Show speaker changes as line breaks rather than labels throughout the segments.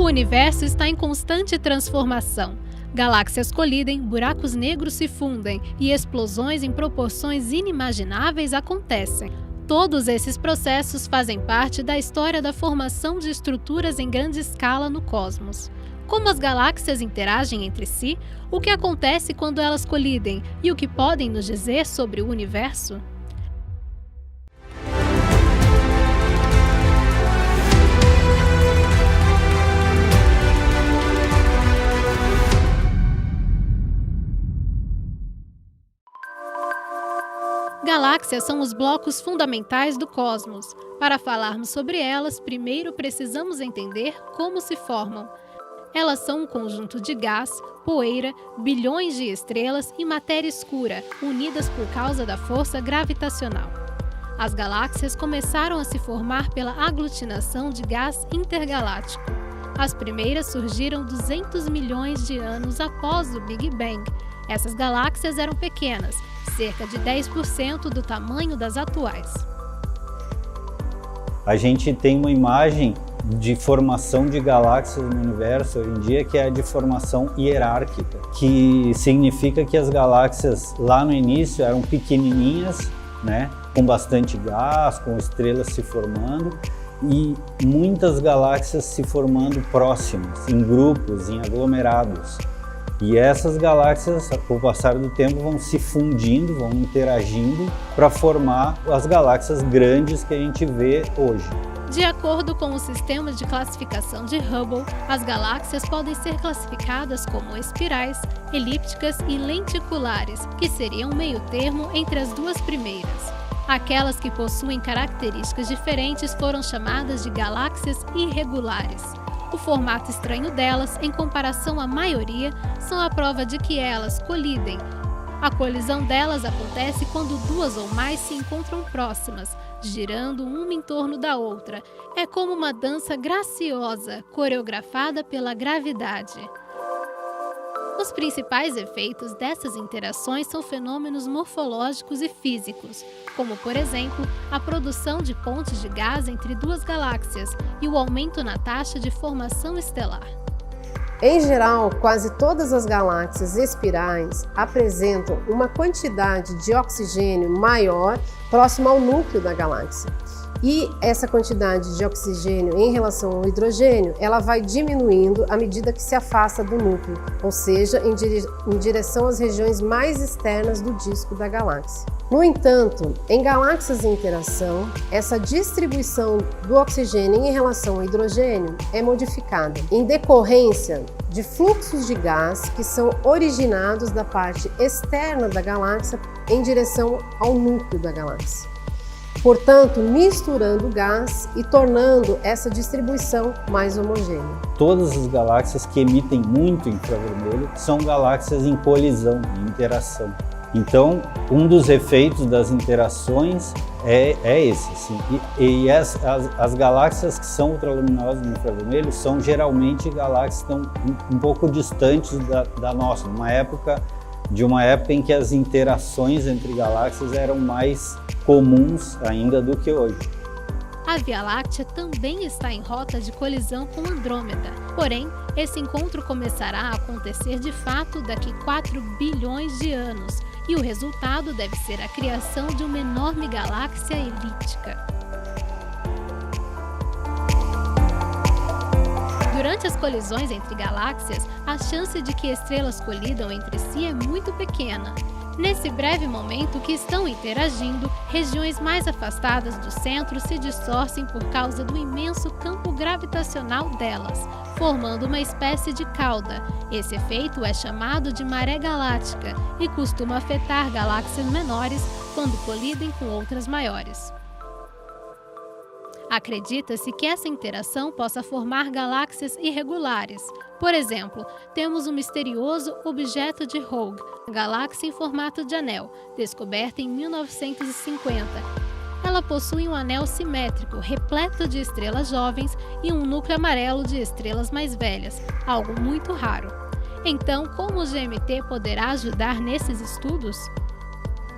universo está em constante transformação. Galáxias colidem, buracos negros se fundem e explosões em proporções inimagináveis acontecem. Todos esses processos fazem parte da história da formação de estruturas em grande escala no cosmos. Como as galáxias interagem entre si, o que acontece quando elas colidem e o que podem nos dizer sobre o universo? Galáxias são os blocos fundamentais do cosmos. Para falarmos sobre elas, primeiro precisamos entender como se formam. Elas são um conjunto de gás, poeira, bilhões de estrelas e matéria escura, unidas por causa da força gravitacional. As galáxias começaram a se formar pela aglutinação de gás intergaláctico. As primeiras surgiram 200 milhões de anos após o Big Bang. Essas galáxias eram pequenas, cerca de 10% do tamanho das atuais.
A gente tem uma imagem de formação de galáxias no universo hoje em dia que é a de formação hierárquica, que significa que as galáxias lá no início eram pequenininhas, né, com bastante gás, com estrelas se formando e muitas galáxias se formando próximas, em grupos, em aglomerados. E essas galáxias, com o passar do tempo, vão se fundindo, vão interagindo para formar as galáxias grandes que a gente vê hoje.
De acordo com o sistema de classificação de Hubble, as galáxias podem ser classificadas como espirais, elípticas e lenticulares, que seriam um meio termo entre as duas primeiras. Aquelas que possuem características diferentes foram chamadas de galáxias irregulares. O formato estranho delas, em comparação à maioria, são a prova de que elas colidem. A colisão delas acontece quando duas ou mais se encontram próximas, girando uma em torno da outra. É como uma dança graciosa, coreografada pela gravidade. Os principais efeitos dessas interações são fenômenos morfológicos e físicos, como, por exemplo, a produção de pontes de gás entre duas galáxias e o aumento na taxa de formação estelar.
Em geral, quase todas as galáxias espirais apresentam uma quantidade de oxigênio maior próximo ao núcleo da galáxia. E essa quantidade de oxigênio em relação ao hidrogênio, ela vai diminuindo à medida que se afasta do núcleo, ou seja, em direção às regiões mais externas do disco da galáxia. No entanto, em galáxias em interação, essa distribuição do oxigênio em relação ao hidrogênio é modificada, em decorrência de fluxos de gás que são originados da parte externa da galáxia em direção ao núcleo da galáxia. Portanto, misturando o gás e tornando essa distribuição mais homogênea.
Todas as galáxias que emitem muito infravermelho são galáxias em colisão, em interação. Então, um dos efeitos das interações é esse. Assim. E as galáxias que são ultraluminosas no infravermelho são geralmente galáxias que estão um pouco distantes da nossa, de uma época em que as interações entre galáxias eram mais comuns ainda do que hoje.
A Via Láctea também está em rota de colisão com Andrômeda. Porém, esse encontro começará a acontecer de fato daqui 4 bilhões de anos, e o resultado deve ser a criação de uma enorme galáxia elíptica. Durante as colisões entre galáxias, a chance de que estrelas colidam entre si é muito pequena. Nesse breve momento que estão interagindo, regiões mais afastadas do centro se distorcem por causa do imenso campo gravitacional delas, formando uma espécie de cauda. Esse efeito é chamado de maré galáctica e costuma afetar galáxias menores quando colidem com outras maiores. Acredita-se que essa interação possa formar galáxias irregulares. Por exemplo, temos o misterioso objeto de Rogue, galáxia em formato de anel, descoberta em 1950. Ela possui um anel simétrico, repleto de estrelas jovens e um núcleo amarelo de estrelas mais velhas, algo muito raro. Então, como o GMT poderá ajudar nesses estudos?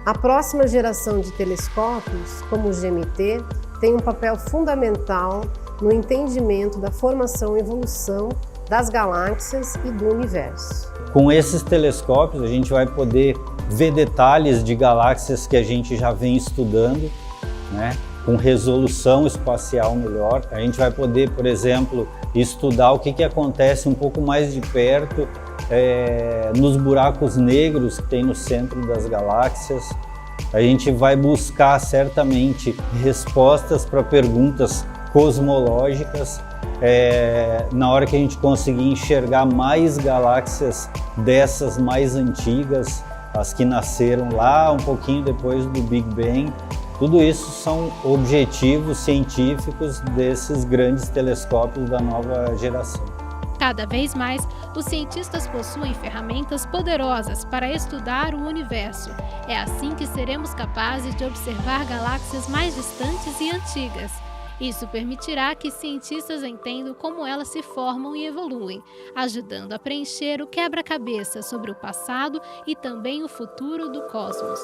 A próxima geração de telescópios, como o GMT, tem um papel fundamental no entendimento da formação e evolução das galáxias e do universo.
Com esses telescópios a gente vai poder ver detalhes de galáxias que a gente já vem estudando, né? Com resolução espacial melhor. A gente vai poder, por exemplo, estudar o que acontece um pouco mais de perto nos buracos negros que tem no centro das galáxias. A gente vai buscar certamente respostas para perguntas cosmológicas na hora que a gente conseguir enxergar mais galáxias dessas mais antigas, as que nasceram lá um pouquinho depois do Big Bang. Tudo isso são objetivos científicos desses grandes telescópios da nova geração.
Cada vez mais, os cientistas possuem ferramentas poderosas para estudar o universo. É assim que seremos capazes de observar galáxias mais distantes e antigas. Isso permitirá que cientistas entendam como elas se formam e evoluem, ajudando a preencher o quebra-cabeça sobre o passado e também o futuro do cosmos.